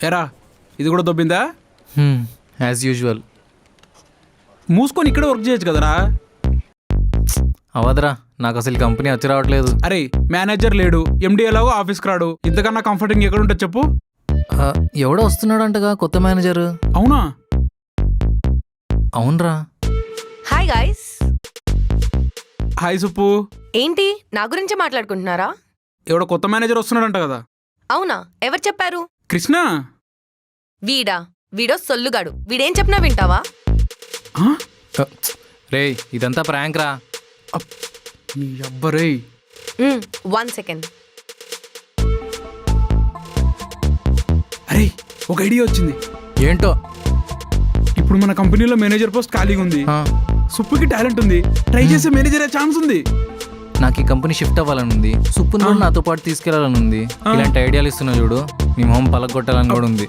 ఎరా ఇది కూడా దొబ్బిందా? As usual. మూసుకొని ఇక్కడ వర్క్ చేయొచ్చు కదరా. అవదరా, నాకు అసలు కంపెనీ వచ్చి రావట్లేదు. అరే మేనేజర్ లేడు, ఎండి ఎలాగో ఆఫీస్కి రాడు, ఇంతకన్నా కంఫర్టింగ్ ఎక్కడ ఉంటుంది చెప్పు? ఎవడో వస్తున్నాడంటగా కొత్త మేనేజర్. అవునా? అవునరా. Hi guys. హాయ్ సుప్పు. ఏంటి నా గురించే మాట్లాడుకుంటున్నారా? ఎవడో కొత్త మేనేజర్ వస్తున్నాడంట కదా. అవునా? ఎవరు చెప్పారు? కృష్ణ. వీడో సొల్లుగాడు. వీడేం చెప్పినా వింటావా? రే ఇదంతా ప్రాంక్ రా. నీ అబ్బరే. 1 సెకండ్. అరే ఒక ఐడియా వచ్చింది. ఏంటో? ఇప్పుడు మన కంపెనీలో మేనేజర్ పోస్ట్ ఖాళీగా ఉంది. సుప్పుకి టాలెంట్ ఉంది, ట్రై చేసే మేనేజర్ అయ్యే ఛాన్స్ ఉంది. నాకు ఈ కంపెనీ షిఫ్ట్ అవ్వాలని ఉంది. సుప్పును కూడా నాతో పాటు తీసుకెళ్లాలని ఉంది. ఇలాంటి ఐడియాలు ఇస్తున్నా చూడు, నీ మొహం పలగొట్టాలని కూడా ఉంది.